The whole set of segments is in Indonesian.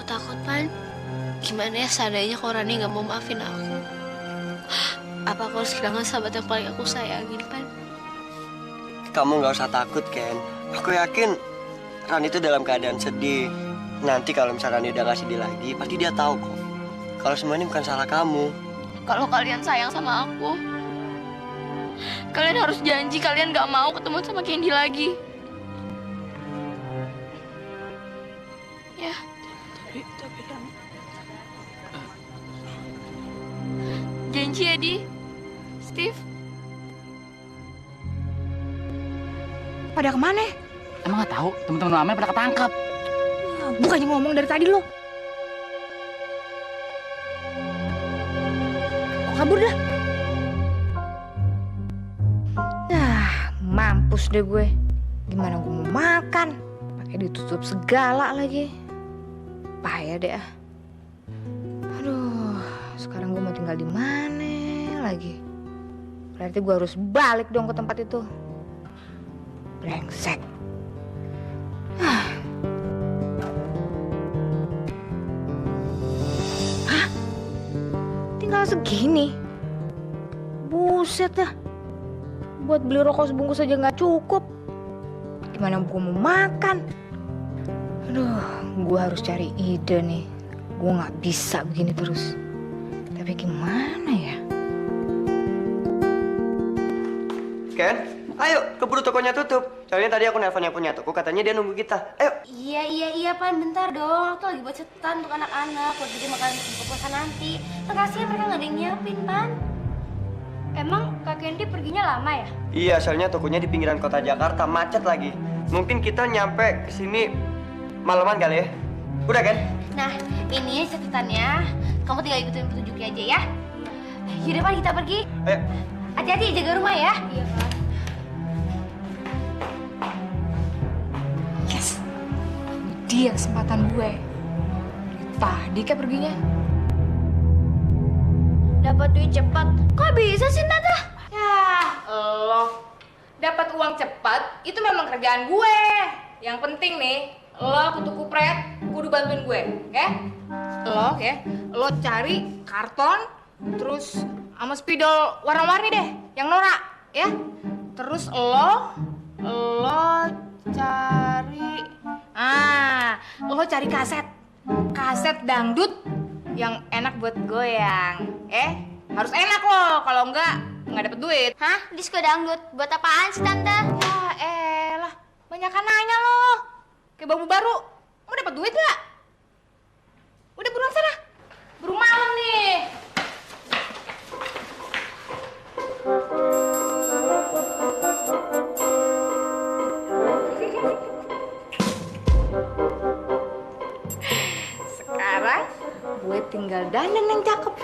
takut, Pan. Gimana ya seandainya kalau Rani nggak mau maafin aku? Apa aku harus kehilangan sahabat yang paling aku sayangin, Pan? Kamu nggak usah takut, Ken. Aku yakin Rani itu dalam keadaan sedih. Nanti kalau misalnya Rani udah nggak sedih lagi, pasti dia tahu kok. Kalau semua ini bukan salah kamu. Kalau kalian sayang sama aku, kalian harus janji kalian nggak mau ketemu sama Candy lagi. Ya. Tapi kan Janji ya, Di. Steve. pada kemana? Emang nggak tahu teman-teman Amel pada ketangkap. Bukannya ngomong dari tadi lo. Kok kabur dah? Mampus deh gue. Gimana gue mau makan? Pakai ditutup segala lagi. Payah deh ah. Aduh, sekarang gue mau tinggal di mana lagi? Berarti gue harus balik dong ke tempat itu. Brengsek. Hah? Tinggal segini. Buset dah. Buat beli rokok sebungkus aja nggak cukup. Gimana gue mau makan? Aduh, gue harus cari ide nih. Gue nggak bisa begini terus. Tapi gimana ya? Ken, ayo keburu tokonya tutup. Soalnya tadi aku nelfon yang punya toko, katanya dia nunggu kita. Ayo. Iya, Pan. Bentar dong. Aku tuh lagi buat cetan untuk anak-anak. Buat jadi makanan buka puasa nanti. Makasih mereka nggak ada yang nyiapin, Pan. Emang Kak Candy perginya lama ya? Iya, soalnya tokonya di pinggiran kota Jakarta, macet lagi. Mungkin kita nyampe ke sini malaman kali ya. Udah kan? Nah, ini catatannya. Kamu tinggal ikutin petunjuknya aja ya. Yaudah, Pan, kita pergi. Ayo. Hati-hati jaga rumah ya. Iya, Pak. Yes. Ini dia kesempatan gue. Tadi kayak perginya. Dapat duit cepat. Kok bisa sih, Tante? Ya, lo dapat uang cepat itu memang kerjaan gue. Yang penting nih, lo kutu kupret, kudu bantuin gue, ya? Lo cari karton, terus sama spidol warna-warni deh, yang norak, ya? Terus lo cari kaset dangdut yang enak buat goyang, harus enak loh, kalau enggak dapet duit. Hah? Disko dangdut? Buat apaan sih, Tante? Ya elah, banyakan nanya loh, kayak bambu baru, mau dapet duit nggak? Udah buruan sana, buru malam nih. Sekarang gue tinggal dandan yang cakep.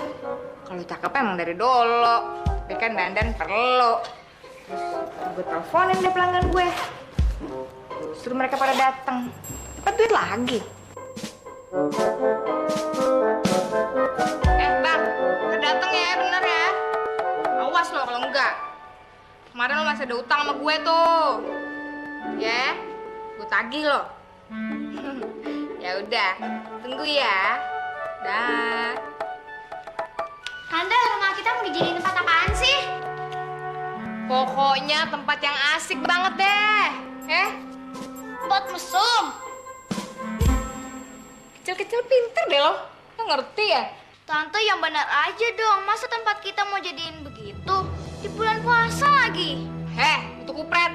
Kalau cakep emang dari dulu, tapi kan dandan perlu. Terus gue teleponin deh pelanggan gue, suruh mereka pada datang. Dapat duit lagi. Bang, udah dateng ya, bener ya. Awas lo kalau enggak. Kemarin lo masih ada utang sama gue tuh. Ya, gue tagih lo. Ya udah, tunggu ya. Dah. Tante, rumah kita mau dijadiin tempat apaan sih? Pokoknya tempat yang asik banget deh. Buat mesum. Kecil-kecil pinter deh lo. Lo ngerti ya? Tante, yang benar aja dong. Masa tempat kita mau jadiin begitu? Di bulan puasa lagi. Itu kupret.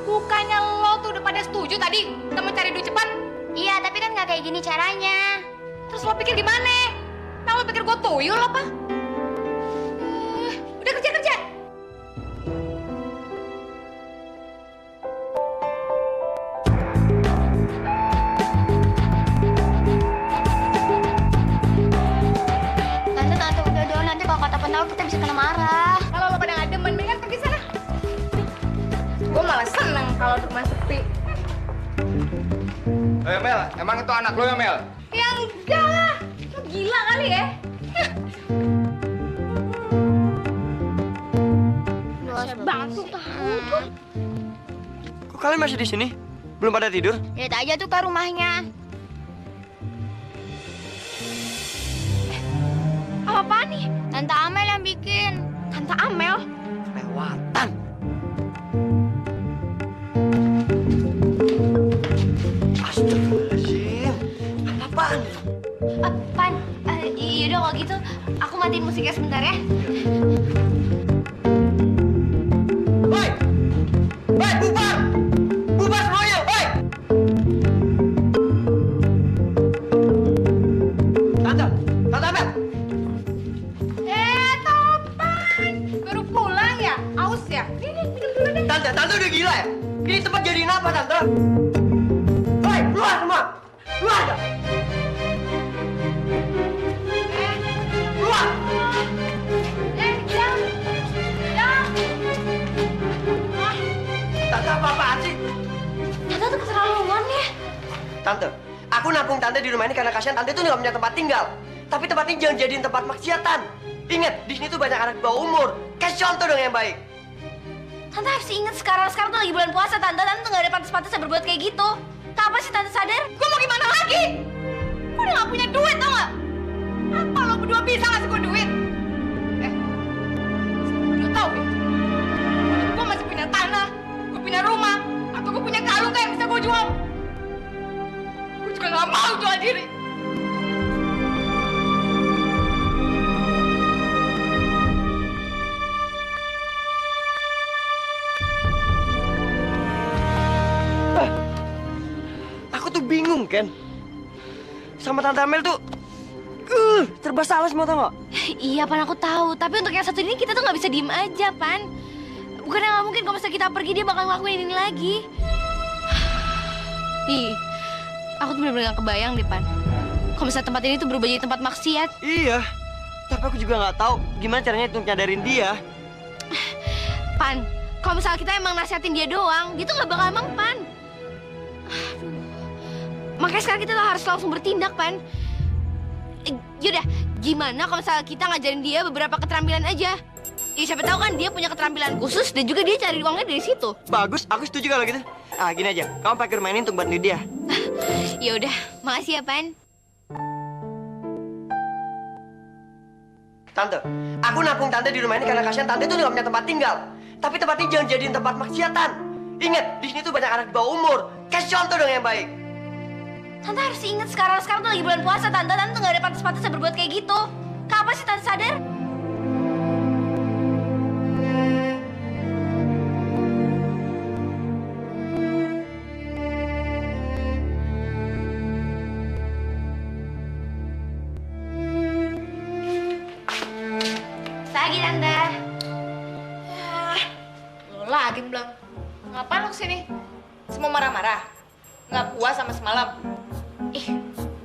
Bukannya lo tuh udah pada setuju tadi kita mau cari duit cepat? Iya, tapi kan nggak kayak gini caranya. Terus lo pikir gimana? Nah, lo pikir gue tuyul apa? Udah kerja. Tante, udah dong. Nanti kalau kata penawar kita bisa kena marah. Kalau lo pada nggak demen, mendingan pergi sana. Gue malah seneng kalau di rumah sepi. Mel, emang itu anak lo ya, Mel? Ya enggak lah, lo gila kali ya. Saya banget tuh tahu tuh. Kok kalian masih di sini? Belum pada tidur? Lihat aja tuh ke rumahnya. apaan? Pan, yaudah kalau gitu aku matiin musiknya sebentar ya. Woi! Woi, bubar! Bubar semuanya, woi! Tante Amel! Topan! Baru pulang ya? Aus ya? Ini, minum dulu deh. Tante udah gila ya? Ini tempat jadiin apa, Tante? Woi, keluar semua! Keluar gak? Keluar! Jam! Jam! Tante apa-apaan sih? Tante tuh keterlaluan ya. Tante, aku nampung Tante di rumah ini karena kasihan Tante itu nggak punya tempat tinggal. Tapi tempat ini jangan jadiin tempat maksiatan. Ingat, di sini tuh banyak anak di bawah umur. Kasih contoh dong yang baik. Tante harus ingat sekarang tuh lagi bulan puasa, Tante tuh nggak ada pantas-pantasnya berbuat kayak gitu. Kenapa sih Tante sadar? Gue mau gimana lagi? Gue udah gak punya duit, tau gak? Apa lo berdua bisa ngasih gue duit? Lo tau ya? Gue masih punya tanah, gue punya rumah, atau gue punya kalung kayak yang bisa gue jual. Gue juga gak mau jual diri. Aku tuh bingung, Ken. Sama Tante Amel tuh, serba salah semua tau gak? Iya, Pan, aku tahu. Tapi untuk yang satu ini kita tuh nggak bisa diem aja, Pan. Bukannya nggak mungkin kalau misalnya kita pergi dia bakal ngelakuin ini lagi. Ih, aku tuh bener-bener gak kebayang deh, Pan. Kalau misalnya tempat ini tuh berubah jadi tempat maksiat. Iya, tapi aku juga nggak tahu gimana caranya untuk nyadarin dia. Pan, kalau misalnya kita emang nasihatin dia doang, dia tuh nggak bakal emang, Pan. Aduh. Makanya sekarang kita tuh harus langsung bertindak, Pan. Yaudah, gimana kalau misalnya kita ngajarin dia beberapa keterampilan aja? Ya siapa tahu kan dia punya keterampilan khusus dan juga dia cari uangnya dari situ. Bagus, aku setuju kalau gitu. Ah, gini aja, kamu pakai rumah ini untuk bantu dia. Ya udah, makasih ya, Pan. Tante, aku nampung Tante di rumah ini karena kasihan Tante tuh nggak punya tempat tinggal. Tapi tempat ini jangan jadiin tempat maksiatan. Ingat, di sini tuh banyak anak di bawah umur. Kasih contoh dong yang baik. Tante harus ingat sekarang tuh lagi bulan puasa, Tante tuh nggak ada pantas-pantasnya berbuat kayak gitu. Kenapa sih Tante sadar? Pagi, Tante. Lo lagi bilang, ngapain lo kesini? Semua marah-marah? Nggak puas sama semalam? Ih,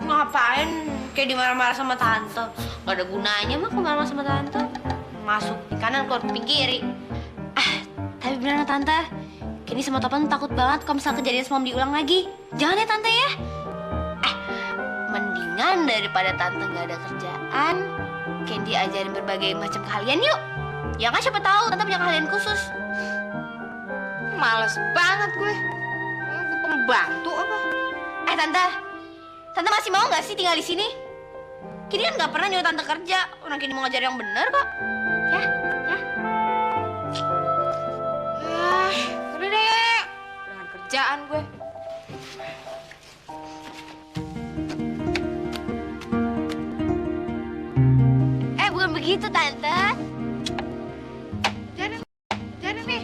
ngapain kayak dimarah-marah sama Tante? Gak ada gunanya mah aku marah sama Tante. Masuk di kanan, keluar kuping kiri. Tapi beneran Tante, Kenny sama Topan takut banget kalau misalnya kejadian semalam diulang lagi. Jangan ya Tante ya. Mendingan daripada Tante nggak ada kerjaan, Candy ajarin berbagai macam keahlian yuk. Ya kan siapa tahu Tante punya keahlian khusus. Males banget gue. Gue pembantu apa? Tante masih mau nggak sih tinggal di sini? Kini kan nggak pernah nyuruh Tante kerja. Orang Kini mau ngajar yang benar kok. Ya. Udah deh. Dengan kerjaan gue. Bukan begitu, Tante. Jadi nih.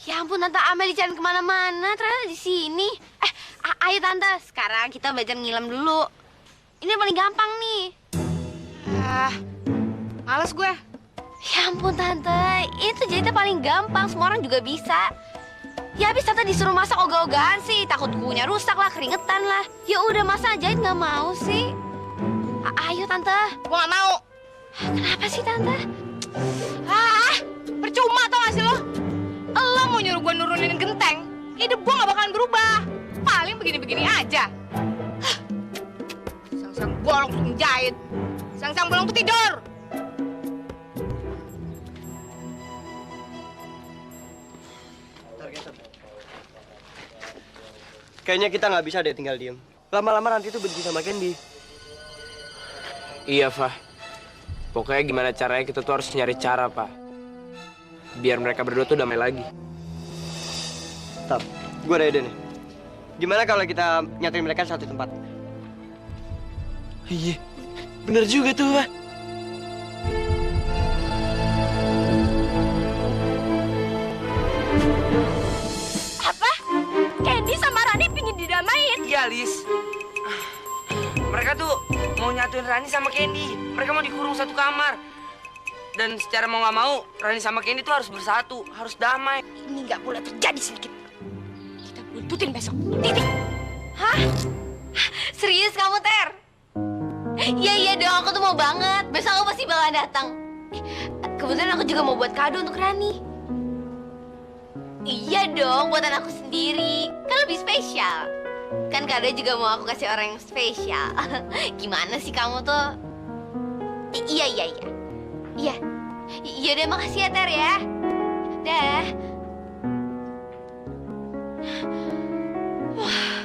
Ya ampun, Tante Amel dicariin kemana-mana, ternyata di sini. Ayo Tante, sekarang kita belajar ngilam dulu. Ini yang paling gampang nih. Males gue. Ya ampun Tante, ini tuh jahitnya paling gampang, semua orang juga bisa. Ya habis Tante disuruh masak ogah-ogahan sih, takut kukunya rusak lah, keringetan lah. Ya udah masa jahit nggak mau sih? Ayo Tante. Gue gak mau. Kenapa sih Tante? Percuma tau gak sih lo? Lo mau nyuruh gue nurunin genteng, hidup gue gak bakalan berubah. Paling begini-begini aja. Sang bolong tuh menjahit. Sang bolong tuh tidur. Kayaknya kita nggak bisa deh tinggal diem. Lama-lama Ranti tuh benci sama Candy. Iya, Fah. Pokoknya gimana caranya kita tuh harus nyari cara, Pak. Biar mereka berdua tuh damai lagi. Tap, gue ada ide nih. Gimana kalau kita nyatuin mereka di satu tempat? Iya, bener juga tuh, Pak. Apa? Candy sama Rani pingin didamain. Iya, Lis. Mereka tuh mau nyatuin Rani sama Candy. Mereka mau dikurung satu kamar. Dan secara mau nggak mau, Rani sama Candy tuh harus bersatu, harus damai. Ini nggak boleh terjadi sedikit. Kita buntutin besok. Titik. Hah? Serius kamu, Ter? Iya dong, aku tuh mau banget. Besok aku pasti bakalan datang. Kebetulan aku juga mau buat kado untuk Rani. Iya dong, buatan aku sendiri. Kan lebih spesial. Kan kado juga mau aku kasih orang yang spesial. Gimana sih kamu tuh? Iya. Iya deh, makasih ya, Ter ya. Dah. Wah,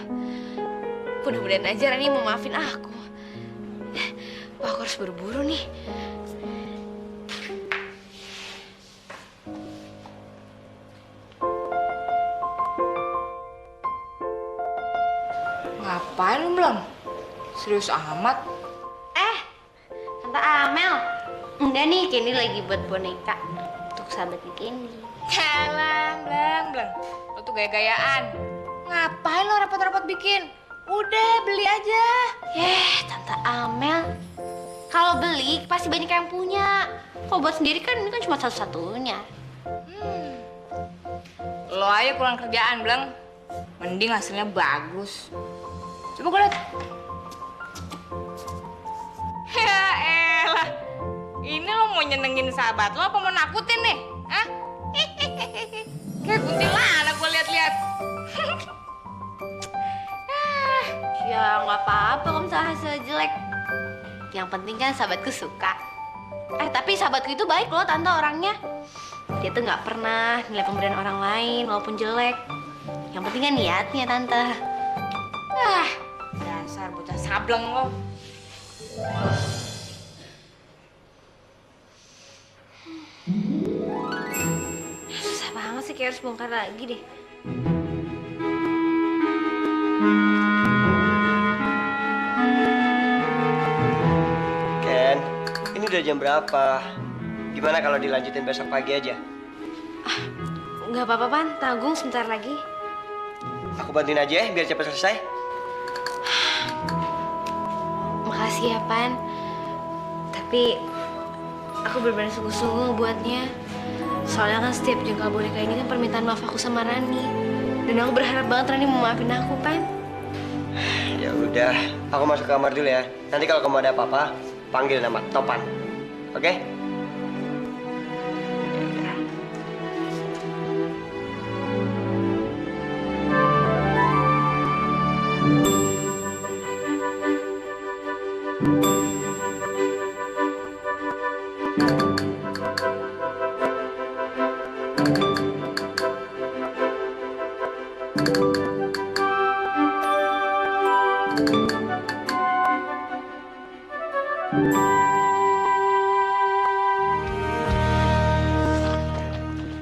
mudah-mudahan aja Rani mau maafin aku. Wah, aku harus buru-buru nih. Ngapain lu belum? Serius amat. Tante Amel. Enggak nih, Candy lagi buat boneka untuk sahabatnya Candy. Blang. Lo tuh gaya-gayaan. Ngapain lo repot-repot bikin? Udah, beli aja. Tante Amel. Kalau beli pasti banyak yang punya. Kalau buat sendiri kan ini kan cuma satu-satunya. Lo aja kurang kerjaan, Blang. Mending hasilnya bagus. Coba gue liat. Ya elah. Ini lo mau nyenengin sahabat lo apa mau nakutin nih? Hah? Kayak kuntilanak gue liat-liat. Ya nggak apa-apa kalau misalnya hasilnya jelek. Yang penting kan sahabatku suka. Tapi sahabatku itu baik loh, Tante, orangnya. Dia tuh nggak pernah nilai pemberian orang lain walaupun jelek. Yang penting kan niatnya, Tante. Dasar bocah sableng lo. Susah banget sih, kayak harus bongkar lagi deh. Ken, ini udah jam berapa? Gimana kalau dilanjutin besok pagi aja? Nggak apa-apa, Pan. Tanggung sebentar lagi. Aku bantuin aja ya, biar cepat selesai. Makasih ya, Pan. Tapi aku benar-benar sungguh-sungguh buatnya. Soalnya kan setiap jengkal boneka ini kan permintaan maaf aku sama Rani. Dan aku berharap banget Rani mau maafin aku, Pan. Ya udah, aku masuk ke kamar dulu ya. Nanti kalau kamu ada apa-apa, panggil nama Topan. Oke?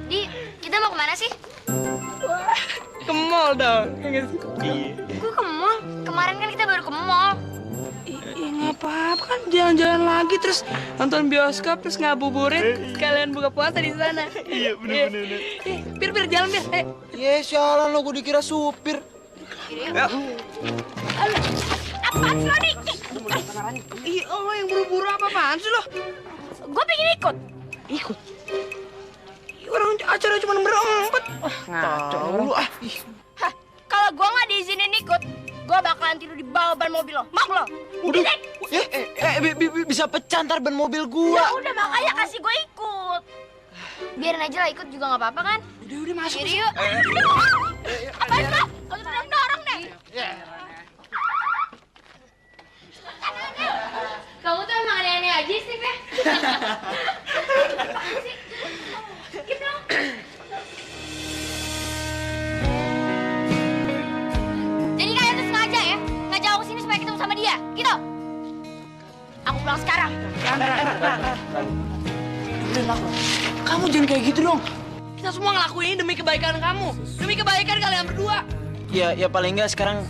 Di, kita mau kemana sih? Ke mall dong. Gue ke mall. Kemarin kan kita baru ke mall. Iya nggak apa-apa kan jalan-jalan lagi terus nonton bioskop terus ngabuburit sekalian buka puasa di sana. Iya bener. Bir jalan bir. Iya, sialan lo, gue dikira supir. Apaan sih lo, Di? Iya lo yang buru-buru apa-apaan sih lo? Gue pengen ikut. Ikut. Orang acara cuma berempat. Ngaco lu ah. Hah, kalau gue nggak diizinin ikut, gue bakalan tidur di bawah ban mobil lo. Mau lo? Udah. Bisa pecah ntar ban mobil gua. Ya udah, makanya kasih gue ikut. Biarin aja lah, ikut juga nggak apa-apa kan? Udah masuk. Yaudah yuk. Apaan lo? Kalau dorong deh. Aku pulang sekarang. Dengerin aku. Kamu jangan kayak gitu dong. Kita semua ngelakuin ini demi kebaikan kamu. Demi kebaikan kalian berdua. Ya paling enggak sekarang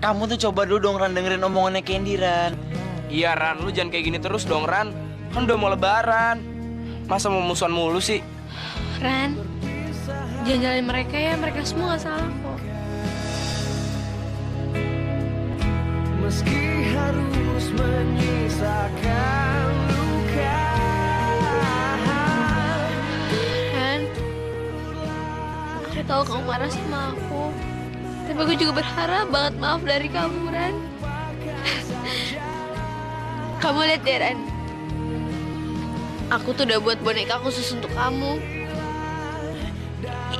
kamu tuh coba dulu dong Ran dengerin omongannya Candy Ran. Iya Ran, lu jangan kayak gini terus dong Ran. Kan udah mau lebaran. Masa mau musuhan mulu sih? Ran, jangan jalanin mereka ya, mereka semua gak salah kok. Meski harus menyisakan luka. Ran, aku tahu kamu marah sama aku. Tapi aku juga berharap banget maaf dari kamu, Ran. Kamu lihat deh, Ran. Aku tuh udah buat boneka khusus untuk kamu.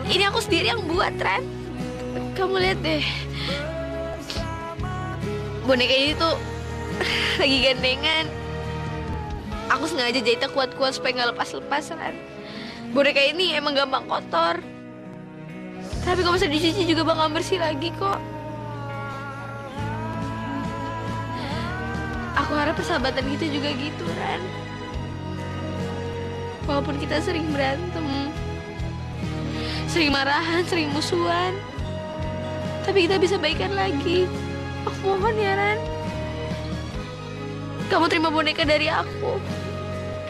Ini aku sendiri yang buat, Ran. Kamu lihat deh. Boneka ini tuh lagi gandengan. Aku sengaja jahitnya kuat-kuat supaya nggak lepas-lepas, Ran. Boneka ini emang gampang kotor. Tapi kalau misalnya dicuci juga bakal bersih lagi kok. Aku harap persahabatan kita juga gitu, Ran. Walaupun kita sering berantem, sering marahan, sering musuhan, tapi kita bisa baikan lagi. Aku mohon ya, Ran. Kamu terima boneka dari aku.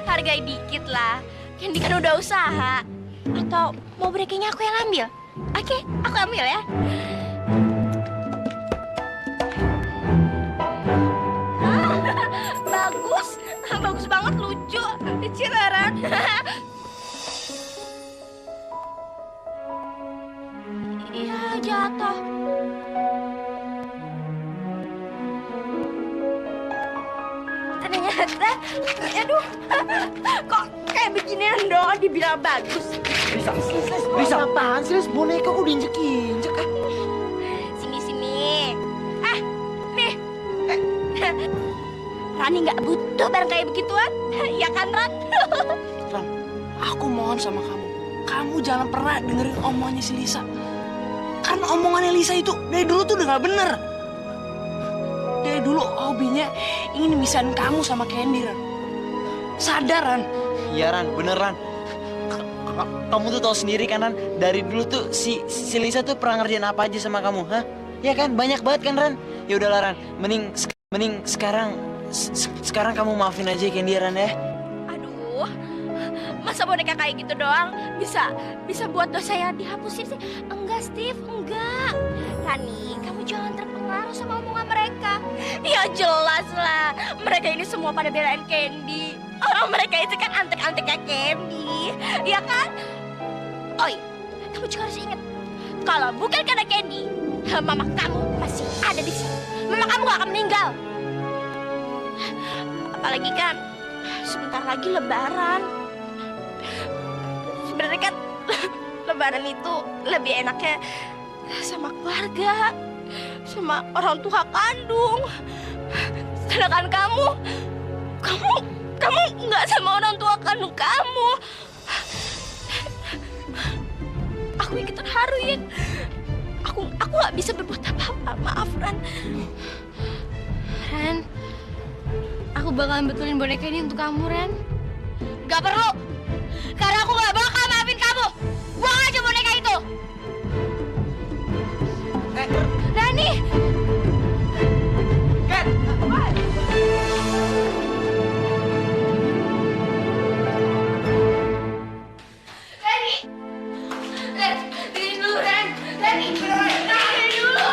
Hargai dikit lah. Candy kan udah usaha. Atau mau bonekanya aku yang ambil? Oke, aku ambil ya. Bagus, bagus banget, lucu. Kecil, Ran. Iya, jatuh. Ternyata, aduh, kok kayak beginian doang dibilang bagus. Bisa apaan sih Lis? Boneka kok diinjek-injek ah. Sini. Nih. Rani nggak butuh barang kayak begituan. Ya kan, Ran? Ran, aku mohon sama kamu. Kamu jangan pernah dengerin omongannya si Lisa. Karena omongannya Lisa itu dari dulu tuh udah gak bener. Dari dulu hobinya ingin misahin kamu sama Candy, Ran. Sadar, Ran. Iya Ran, beneran. Kamu tuh tahu sendiri kan Ran, dari dulu tuh si Lisa tuh pernah ngerjain apa aja sama kamu, hah? Ya kan, banyak banget kan Ran. Ya udahlah Ran, mending sekarang kamu maafin aja Candy Ran ya. Aduh, masa boneka kayak gitu doang bisa buat dosa yang dihapusin sih? Enggak, Steve, enggak. Rani, kamu jangan terpengaruh sama omongan mereka. Ya jelas lah, mereka ini semua pada belain Candy. Orang mereka itu kan antek-anteknya Candy, ya kan? Oh iya, kamu juga harus ingat, kalau bukan karena Candy, mama kamu masih ada di sini. Mama kamu gak akan meninggal. Apalagi kan sebentar lagi Lebaran. Sebenarnya kan Lebaran itu lebih enaknya sama keluarga, sama orang tua kandung. Sedangkan kamu nggak sama orang tua kandung kamu. Aku ikut terharu ya. Aku nggak bisa berbuat apa-apa. Maaf, Ran. Ran, aku bakalan betulin boneka ini untuk kamu, Ran. Gak perlu, karena aku gak bakal maafin kamu. Buang aja boneka itu. Rani. Dengerin dulu, Ran. Rani, dengerin dulu.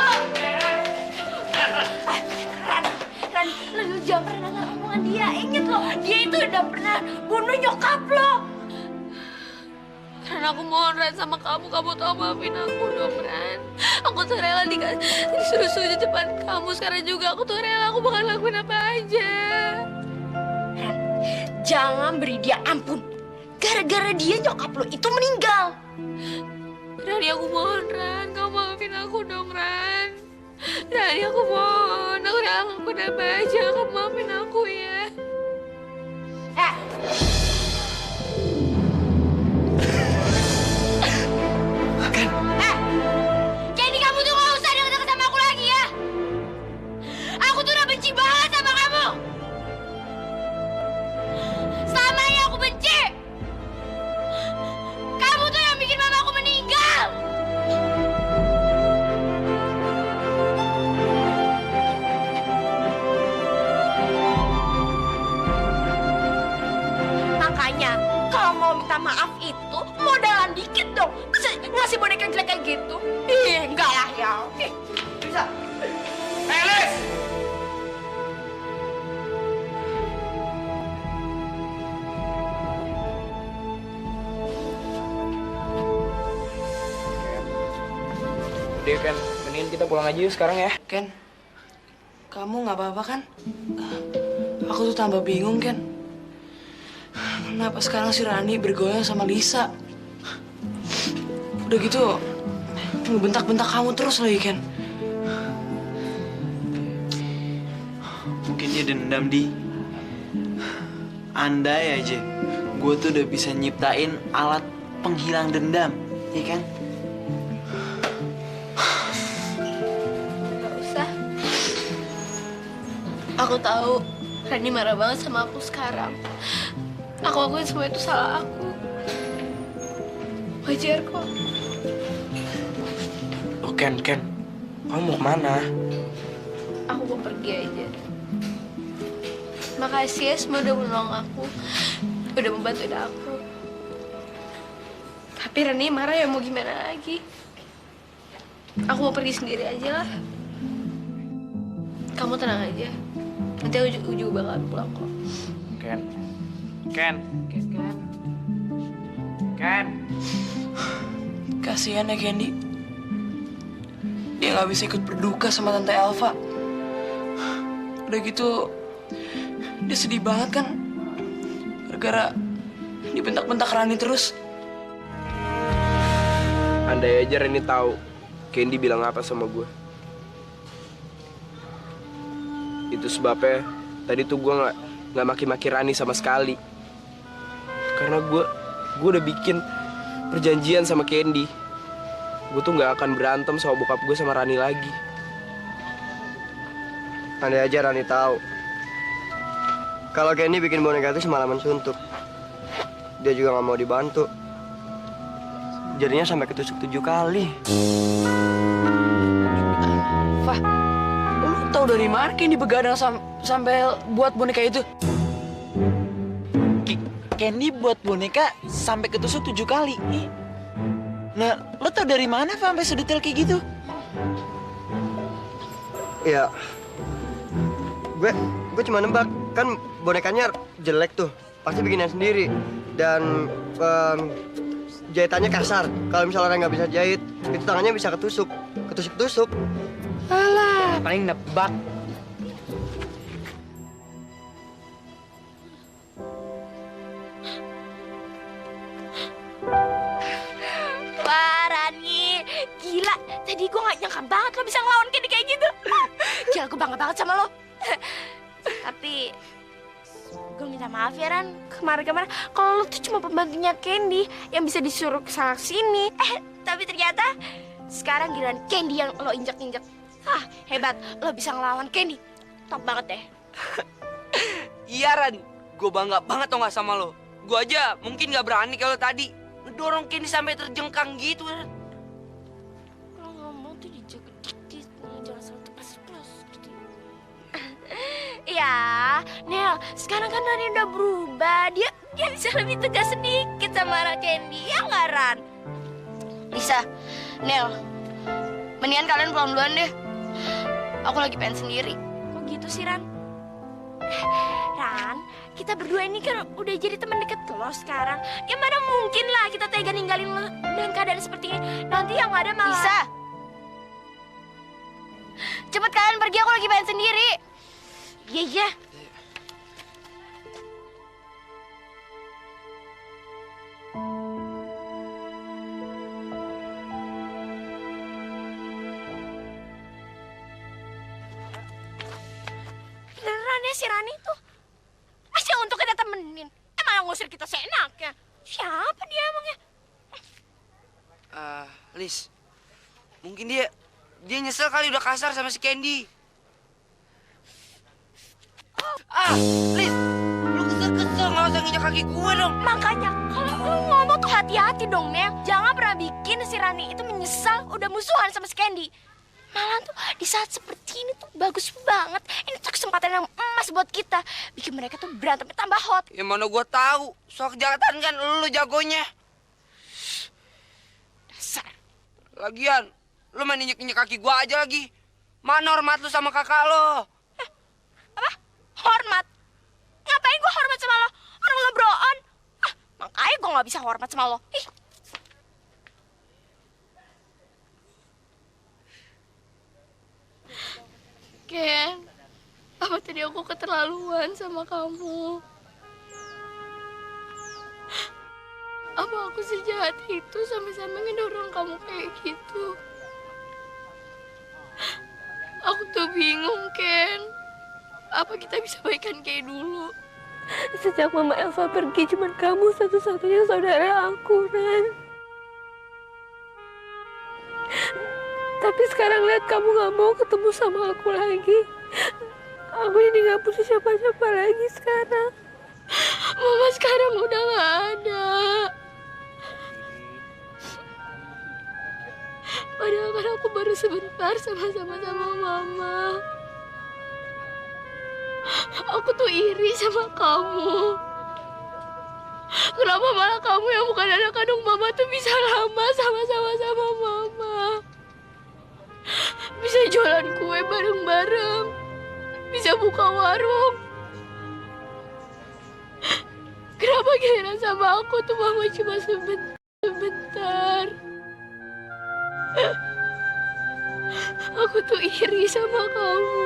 Ran, lu jangan pernah dengar omongan dia. Ingat loh, dia itu udah pernah bunuh nyokap lo. Ran, aku mohon Ran sama kamu tolong maafin aku dong, Ran. Aku tuh rela disuruh sujud depan kamu sekarang juga. Aku tuh rela, aku bakal lakuin apa aja. Ran, jangan beri dia ampun. Gara-gara dia nyokap lo itu meninggal. Rani, aku mohon, Ran. Kamu maafin aku dong, Ran. Rani, aku mohon. Aku rela ngelakuin apa aja. Kamu maafin aku ya. Jadi kamu tuh gak usah deket-deket sama aku lagi ya. Aku tuh udah benci banget sama kamu. jelek kayak gitu? Ih, enggak lah ya. Ih, bisa. Lis! Udah kan, mendingan kita pulang aja yuk sekarang ya. Ken, kamu nggak apa-apa kan? Aku tuh tambah bingung, Ken. Kenapa sekarang si Rani bergoyang sama Lisa? Udah gitu, ngebentak-bentak kamu terus lagi, Ken. Mungkin dia dendam, Di. Andai aja gue tuh udah bisa nyiptain alat penghilang dendam, ya kan? Gak usah. Aku tahu Rani marah banget sama aku sekarang. Aku akuin semua itu salah aku. Wajar kok. Oh, Ken, kamu mau kemana? Aku mau pergi aja. Makasih ya semua udah menolong aku. Udah membantuin aku. Tapi Rani marah ya mau gimana lagi. Aku mau pergi sendiri aja lah. Kamu tenang aja. Nanti aku juga bakalan pulang kok. Ken. Kasihan ya Candy. Dia nggak bisa ikut berduka sama Tante Elva. Udah gitu, dia sedih banget kan. Gara-gara dibentak-bentak Rani terus. Andai aja Reni tahu Candy bilang apa sama gue. Itu sebabnya tadi tuh gue nggak maki-maki Rani sama sekali. Karena gue udah bikin perjanjian sama Candy. Gue tuh nggak akan berantem sama bokap gue sama Rani lagi. Andai aja Rani tahu kalau Candy bikin boneka itu semalaman suntuk. Dia juga nggak mau dibantu. Jadinya sampai ketusuk 7 kali. Wah, lu tau dari mana Candy begadang sampai buat boneka itu? Candy buat boneka sampai ketusuk 7 kali. Nah, lo tau dari mana Fa, sampai sedetail kayak gitu? Ya, gue cuma nebak. Kan bonekanya jelek tuh, pasti bikinnya sendiri. Dan jahitannya kasar. Kalau misalnya orang nggak bisa jahit, itu tangannya bisa ketusuk-tusuk. Alah, paling nebak. Wah, Rani, gila. Tadi gue gak nyangka banget lo bisa ngelawan Candy kayak gitu. Gila, gue bangga banget sama lo. Tapi, gue minta maaf ya, Ran. Kemarin-kemarin, kalau lo tuh cuma pembantunya Candy yang bisa disuruh kesana sini. Tapi ternyata sekarang giliran Candy yang lo injek-injek. Hah, hebat. Lo bisa ngelawan Candy. Top banget deh. Iya, Ran. Gue bangga banget tau gak sama lo. Gue aja mungkin gak berani kalau tadi ngedorong Candy sampai terjengkang gitu, Ran. Kalau ngomong tuh dijaga dikit, jangan sampai terpas-pas gitu. Ya, Nel, sekarang kan Rani udah berubah. Dia bisa lebih tegas sedikit sama anak Candy, ya nggak, Ran? Lisa, Nel, mendingan kalian pulang duluan deh. Aku lagi pengen sendiri. Kok gitu sih, Ran? Ran, kita berdua ini kan udah jadi teman deket lo sekarang. Ya mana mungkin lah kita tega ninggalin lo dalam keadaan seperti ini. Nanti yang ada malah... Lisa! Cepet kalian pergi, aku lagi pengen sendiri. Iya. Beneran ya si Rani tuh masih untuk kita temenin. Emang ngusir kita seenaknya. Siapa dia emangnya? Lis, mungkin dia nyesel kali udah kasar sama si Candy. Lis, lu kesel-kesel nggak usah nginjak kaki gue dong. Makanya kalau lu ngomong tuh hati-hati dong, Nel. Jangan pernah bikin si Rani itu menyesal udah musuhan sama si Candy. Malah tuh di saat seperti ini tuh bagus banget. Ini tuh kesempatan yang emas buat kita. Bikin mereka tuh berantemnya tambah hot. Ya mana gue tahu, soal kejahatan kan lu jagonya. Dasar. Lagian, lu main injek-injek kaki gua aja lagi. Mana hormat lu sama kakak lo? Apa? Hormat? Ngapain gue hormat sama lo? Orang lo bro-on. Ah, makanya gue gak bisa hormat sama lo. Ih. Ken, apa tadi aku keterlaluan sama kamu? Apa aku sejahat itu sampai-sampai ngedorong kamu kayak gitu? Aku tuh bingung, Ken. Apa kita bisa baikan kayak dulu? Sejak Mama Elva pergi, cuman kamu satu-satunya saudara aku, Ren. Tapi sekarang lihat kamu gak mau ketemu sama aku lagi. Aku ini gak punya siapa-siapa lagi sekarang. Mama sekarang udah gak ada. Padahal kan aku baru sebentar sama-sama sama Mama. Aku tuh iri sama kamu. Kenapa malah kamu yang bukan anak kandung Mama tuh bisa lama sama-sama sama Mama? Bisa jualan kue bareng-bareng. Bisa buka warung. Kenapa giliran sama aku tuh Mama cuma sebentar? Aku tuh iri sama kamu.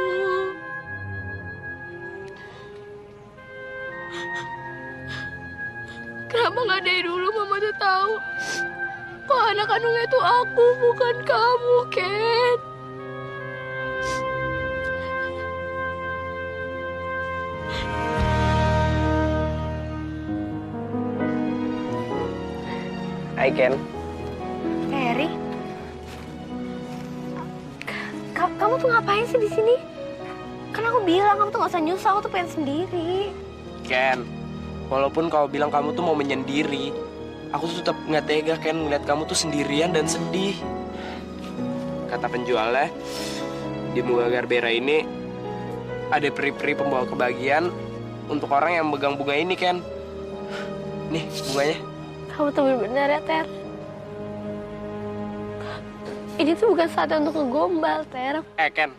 Kenapa nggak dari dulu Mama tuh tahu kok anak kandungnya tuh aku bukan kamu, Ken? Hai Ken. Terry, kamu tuh ngapain sih di sini? Kan aku bilang kamu tuh gak usah nyusul, aku tuh pengen sendiri. Ken, walaupun kau bilang kamu tuh mau menyendiri, aku tuh tetap nggak tega Ken ngeliat kamu tuh sendirian dan sedih. Kata penjualnya, di bunga Garbera ini ada peri-peri pembawa kebahagiaan untuk orang yang megang bunga ini Ken. Nih bunganya. Kamu tuh benar ya, Ter. Ini tuh bukan saat untuk ngegombal, Ter. Ken,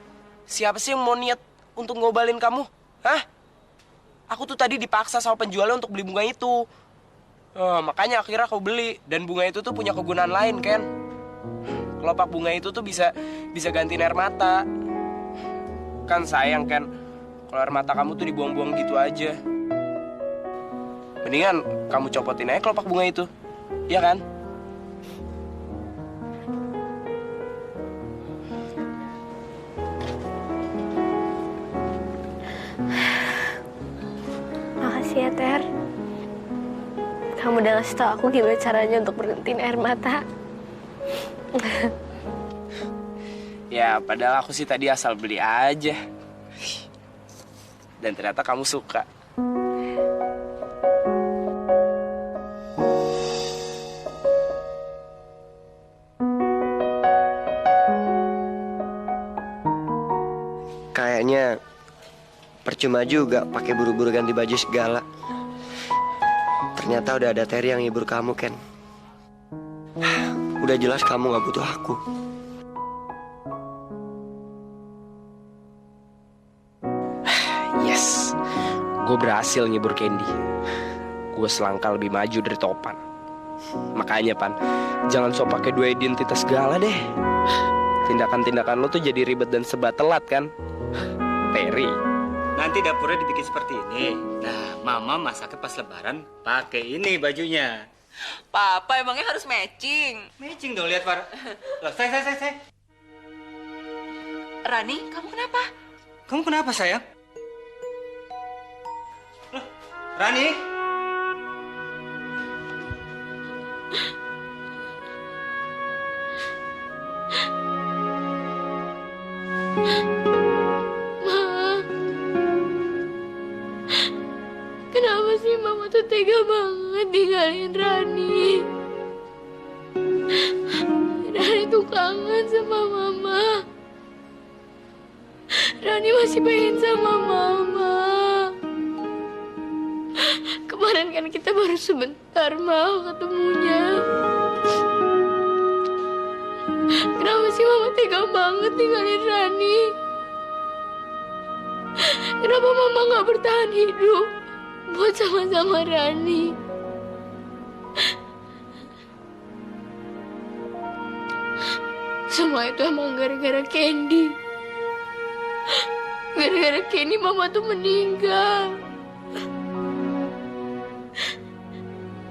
siapa sih yang mau niat untuk ngobalin kamu? Hah? Aku tuh tadi dipaksa sama penjualnya untuk beli bunga itu. Makanya akhirnya aku beli. Dan bunga itu tuh punya kegunaan lain, Ken. Kelopak bunga itu tuh bisa gantiin air mata. Kan sayang, Ken, kalau air mata kamu tuh dibuang-buang gitu aja. Mendingan kamu copotin aja kelopak bunga itu. Iya kan? Makasih ya, Ter. Kamu udah ngasih tau aku gimana caranya untuk berhentiin air mata. Ya, padahal aku sih tadi asal beli aja. Dan ternyata kamu suka. Kayaknya percuma juga pakai buru-buru ganti baju segala. Ternyata udah ada Terry yang hibur kamu, Ken. Udah jelas kamu gak butuh aku. Yes, gue berhasil ngibur Candy. Gue selangkah lebih maju dari Topan. Makanya, Pan, jangan sok pakai dua identitas segala deh. Tindakan-tindakan lo tuh jadi ribet dan serba telat kan? Terry. Nanti dapurnya dibikin seperti ini. Nah, Mama masaknya pas Lebaran pakai ini bajunya. Papa emangnya harus matching. Matching dong, lihat Far. Loh, saya. Rani, kamu kenapa? Kamu kenapa sayang? Loh, Rani? Kenapa sih Mama tuh tega banget tinggalin Rani? Rani tuh kangen sama Mama. Rani masih pengen sama Mama. Kemarin kan kita baru sebentar mau ketemunya. Kenapa sih Mama tega banget tinggalin Rani? Kenapa Mama nggak bertahan hidup buat sama-sama Rani? Semua itu emang gara-gara Candy. Gara-gara Candy Mama tuh meninggal.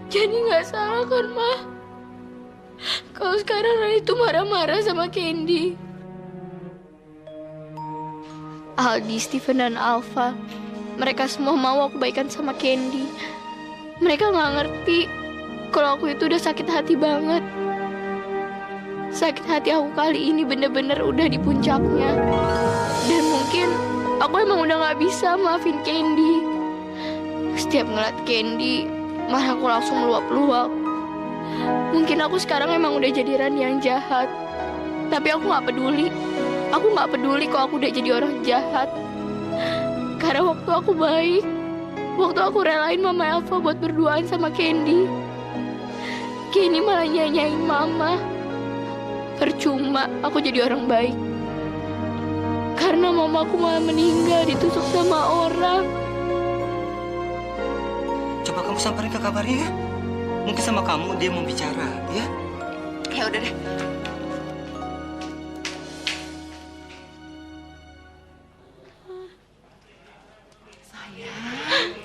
Jadi nggak salah kan, Ma? Kalau sekarang Rani tuh marah-marah sama Candy. Aldi, Steven, dan Alpha, mereka semua mau aku baikan sama Candy. Mereka nggak ngerti kalau aku itu udah sakit hati banget. Sakit hati aku kali ini bener-bener udah di puncaknya. Dan mungkin aku emang udah nggak bisa maafin Candy. Setiap ngeliat Candy, malah aku langsung meluap-luap. Mungkin aku sekarang emang udah jadi Rani yang jahat. Tapi aku nggak peduli. Aku nggak peduli kalau aku udah jadi orang jahat. Karena waktu aku baik, waktu aku relain Mama Elva buat berduaan sama Candy, Candy malah nyanyain Mama. Percuma aku jadi orang baik. Karena mamaku malah meninggal ditusuk sama orang. Coba kamu samperin ke kamarnya ya. Mungkin sama kamu dia mau bicara, ya? Ya udah deh. Sayang,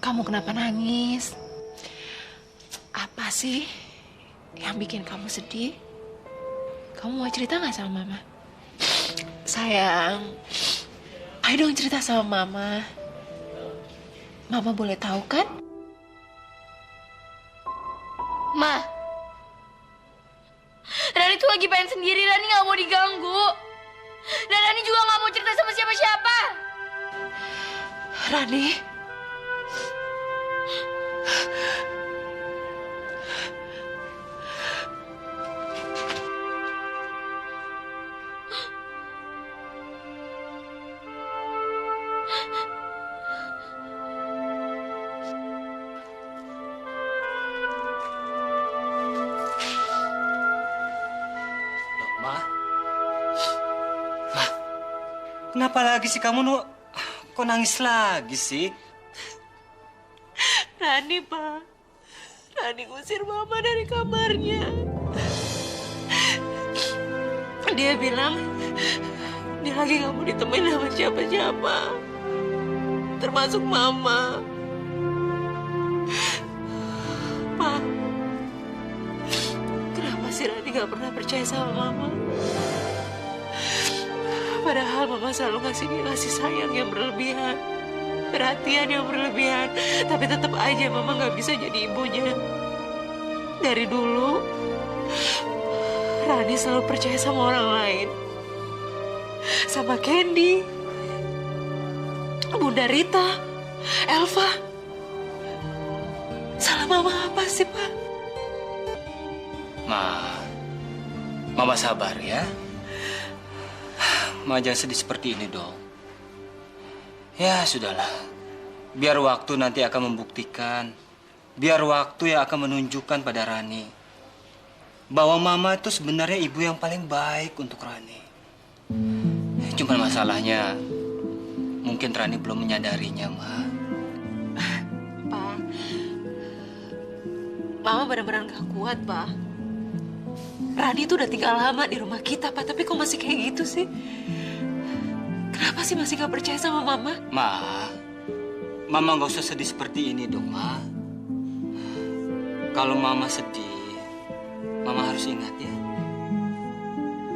kamu kenapa nangis? Apa sih yang bikin kamu sedih? Kamu mau cerita nggak sama Mama? Sayang, ayo dong cerita sama Mama. Mama boleh tahu kan? Ma, Rani tuh lagi pengen sendiri. Rani nggak mau diganggu. Dan Rani juga nggak mau cerita sama siapa-siapa. Rani, Kenapa lagi sih kamu, Nuk? Kok nangis lagi sih? Rani, Pak. Rani ngusir Mama dari kamarnya. Dia bilang dia lagi nggak mau ditemuin sama siapa-siapa, termasuk Mama. Pak, kenapa sih Rani nggak pernah percaya sama Mama? Padahal Mama selalu ngasih dia kasih sayang yang berlebihan, perhatian yang berlebihan. Tapi tetap aja Mama nggak bisa jadi ibunya. Dari dulu, Rani selalu percaya sama orang lain. Sama Candy, Bunda Rita, Elva. Salah Mama apa sih, Pak? Mama sabar ya. Ma, jangan sedih seperti ini dong. Ya, sudahlah. Biar waktu nanti akan membuktikan. Biar waktu yang akan menunjukkan pada Rani bahwa Mama itu sebenarnya ibu yang paling baik untuk Rani. Cuma masalahnya mungkin Rani belum menyadarinya, Ma. Pak, Mama benar-benar gak kuat, Pak. Rani itu udah tinggal lama di rumah kita, Pak. Tapi kok masih kayak gitu sih? Kenapa sih masih gak percaya sama Mama? Mama gak usah sedih seperti ini dong, Ma. Kalau Mama sedih, Mama harus ingat ya.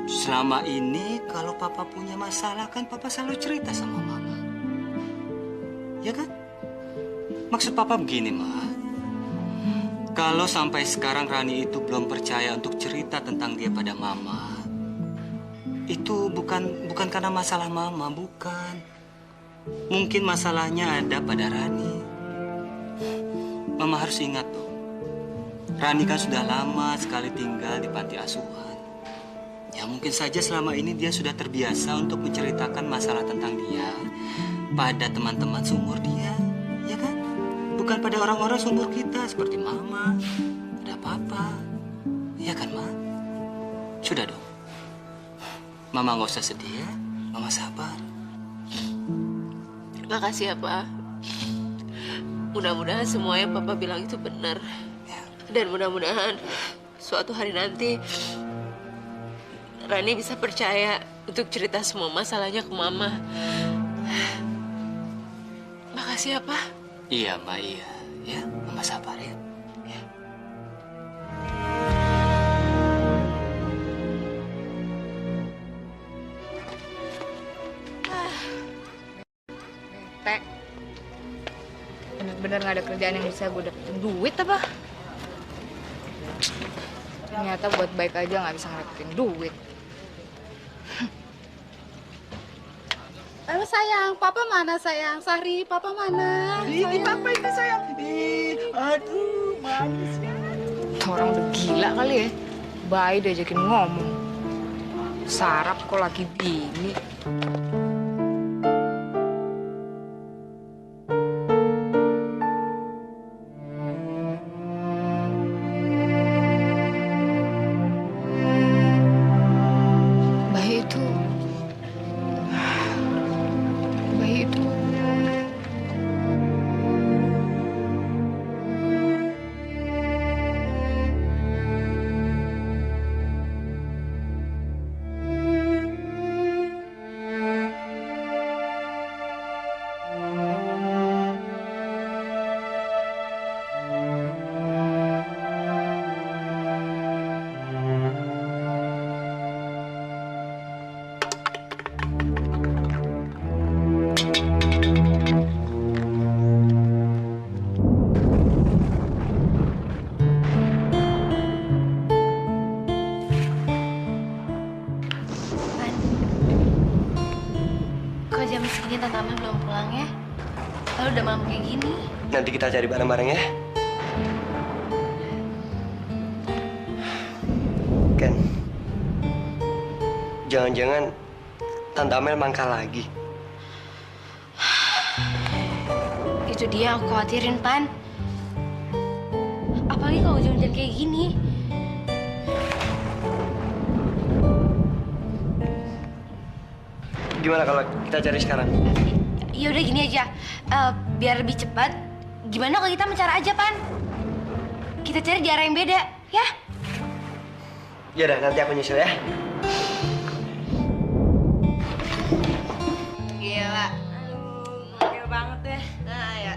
Selama ini kalau Papa punya masalah kan Papa selalu cerita sama Mama. Ya kan? Maksud Papa begini, Ma. Kalau sampai sekarang Rani itu belum percaya untuk cerita tentang dia pada Mama, itu bukan karena masalah Mama, bukan. Mungkin masalahnya ada pada Rani. Mama harus ingat tuh. Rani kan sudah lama sekali tinggal di panti asuhan. Ya mungkin saja selama ini dia sudah terbiasa untuk menceritakan masalah tentang dia pada teman-teman seumur dia, ya kan? Bukan pada orang-orang seumur kita seperti Mama, ada Papa, ya kan, Ma? Sudah dong. Mama nggak usah sedih ya. Mama sabar. Terima kasih ya, Pak. Mudah-mudahan semua yang Papa bilang itu benar. Dan mudah-mudahan suatu hari nanti Rani bisa percaya untuk cerita semua masalahnya ke Mama. Makasih ya, Pak. Iya, Ma, iya. Ya, Mama sabar ya. Ya. Bete. Bener-bener gak ada kerjaan yang bisa gue dapetin duit apa? Ternyata buat baik aja gak bisa ngedapetin duit. Halo sayang, papa mana sayang? Sahri, papa mana? Ini papa itu sayang. Aduh, manis ya. Tuh orang udah gila kali ya. Bayi diajakin ngomong. Sarap kok lagi bini. Bayi itu... Kok jam segini Tante Amel belum pulang ya? Lalu udah malam kayak gini. Nanti kita cari bareng-bareng ya. Ken, jangan-jangan Tante Amel mangkal lagi. Itu dia yang aku khawatirin, Pan. Apalagi kalau hujan-hujan kayak gini. Gimana kalau kita cari sekarang? Ya udah gini aja, biar lebih cepat. Gimana kalau kita mencara aja, Pan? Kita cari di arah yang beda, ya? Ya udah, nanti aku nyusul ya. Gila. Gila banget deh. Nah, ya.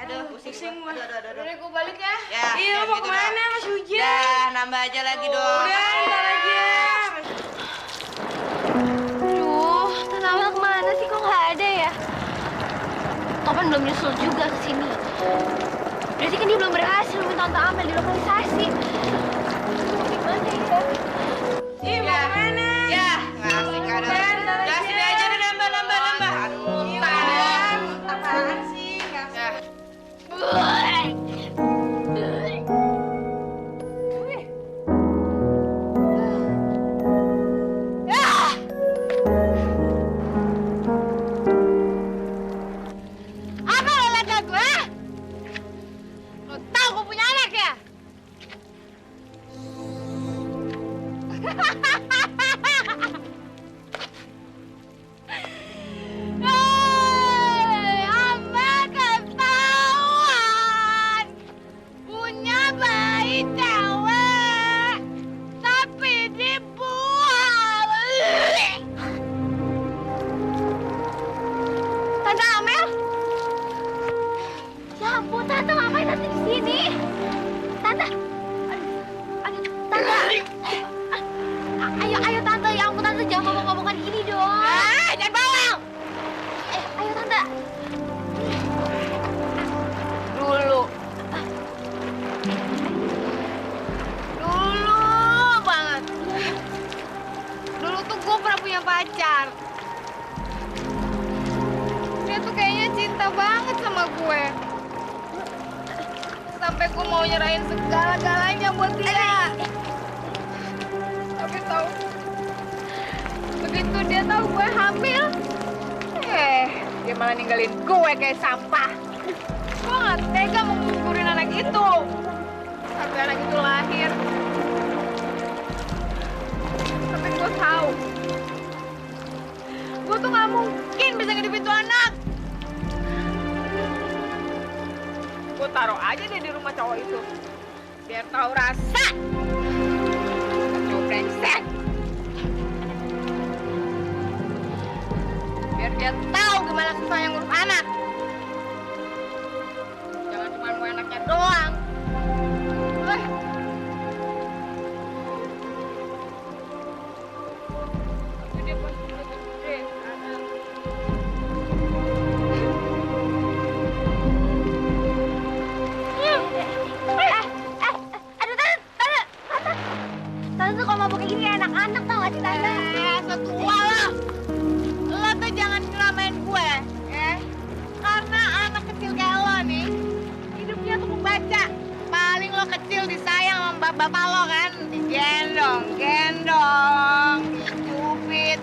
Aduh, pusing gua. Udah, gue balik ya. Iya, mau gitu kemana? Masih hujan. Ya, nambah aja lagi dong. Udah, ntar aja. Aduh, Tante Amel kemana sih? Kok nggak ada ya? Topan belum nyusul juga ke sini. Berarti kan dia belum berhasil nemuin Tante Amel di lokalisasi. Aduh, gimana ya? Ih, mau kemana? Ya, ngasih kan. Gas ini aja deh, nambah. Aduh, Apaan sih? Nggak Apa lo liat gue? Lo tau gue punya anak ya? Apa ketahuan punya bayi cewek tapi dibuang. Tante Amel? Ya ampun, Tante ngapain Tante di sini? Tante, aduh, Tante, ayo Tante, ya ampun Tante jangan ngomong-ngomongan gini dong. Jangan bawel. Ayo Tante. Dulu banget. Dulu tuh gue pernah punya pacar. Dia tuh kayaknya cinta banget sama gue. Sampai gue mau nyerahin segala-galanya buat dia. Tapi tahu, begitu dia tahu gue hamil, dia malah ninggalin gue kayak sampah. Gue nggak tega menguburin anak itu. Sampai anak itu lahir. Sampai gue tahu. Gue tuh nggak mungkin bisa ngidupin tuh anak. Gue taruh aja deh di rumah cowok itu. Biar tahu rasa. Cowok brengsek. Biar dia tahu gimana susahnya ngurus anak. Jangan cuma gue anaknya doang. Jadi pas udah gede, Tante tuh kalau mabuk kayak gini kayak anak-anak tau gak sih Tante? setua lo. Lo tuh jangan nyelamain gue, ya. Karena anak kecil kayak lo nih, hidupnya tuh membaca. Paling lo kecil disayang sama bapak lo kan, digendong, cupit,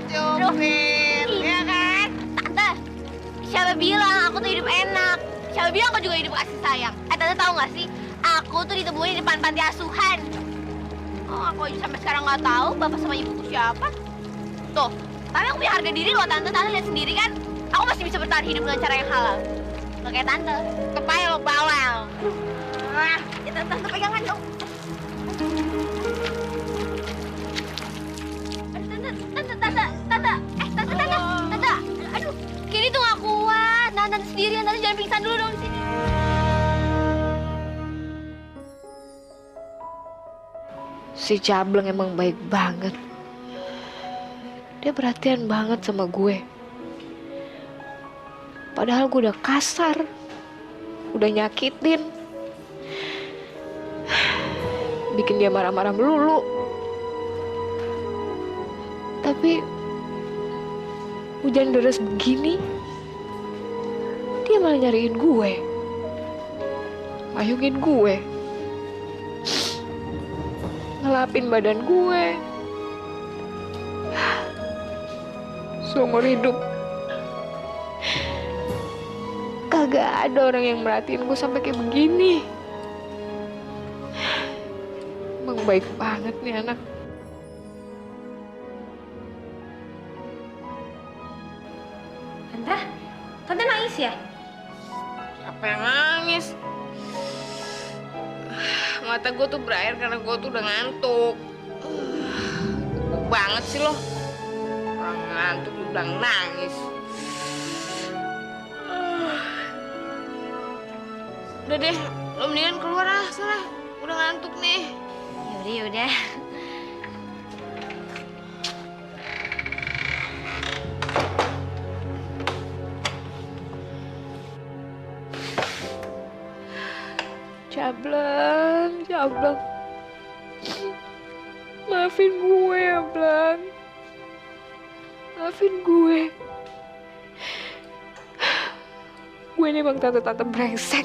ya kan? Tante, siapa bilang aku tuh hidup enak? Siapa bilang aku juga hidup kasih sayang? Tante tahu gak sih? Aku tuh ditemuin di depan panti asuhan. Oh, aku aja sampai sekarang nggak tahu bapak sama ibuku siapa. Tuh, tapi aku punya harga diri loh Tante. Tante lihat sendiri kan? Aku masih bisa bertahan hidup dengan cara yang halal. Nggak kayak Tante. Kepala lo bawel. Ya, Tante pegangan dong. Aduh, Tante. Aduh, Kini tuh nggak kuat. Nah, Tante sendirian. Tante jangan pingsan dulu dong di sini. Si Cableng emang baik banget. Dia perhatian banget sama gue. Padahal gue udah kasar, udah nyakitin, bikin dia marah-marah melulu. Tapi hujan deras begini, dia malah nyariin gue, mayungin gue, ngelapin badan gue. Seumur hidup kagak ada orang yang merhatiin gue sampai kayak begini. Emang baik banget nih anak. Tante nangis ya? Siapa yang nangis? Mata gue tuh berair karena gue tuh udah ngantuk. Banget sih lo. Orang ngantuk udah nangis. Udah deh, lo mendingan keluar lah sana. Udah ngantuk nih. Yaudah. Cableng. Maafin gue ya, Blang. Maafin gue. Gue ini emang tante-tante brengsek.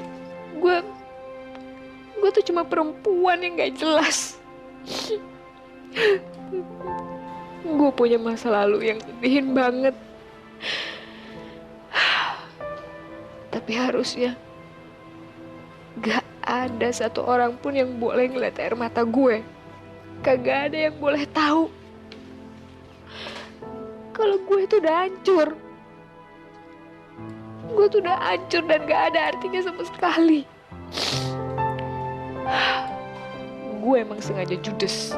Gue tuh cuma perempuan yang gak jelas. Gue punya masa lalu yang nyedihin banget. Tapi harusnya gak ada satu orang pun yang boleh ngeliat air mata gue. Kagak ada yang boleh tahu kalau gue tuh udah hancur. Gue tuh udah hancur dan gak ada artinya sama sekali. Gue emang sengaja judes.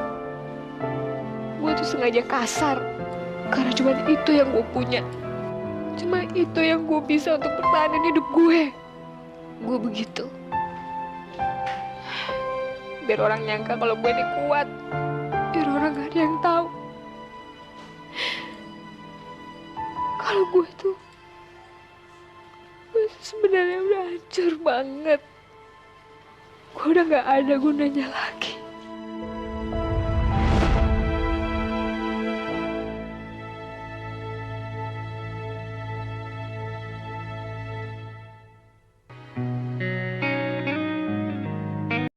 Gue tuh sengaja kasar karena cuma itu yang gue punya. Cuma itu yang gue bisa untuk bertahanin hidup gue. Gue begitu. Biar orang nyangka kalau gue ini kuat. Biar orang gak ada yang tahu kalau gue tuh sebenarnya udah hancur banget. Gue udah gak ada gunanya lagi.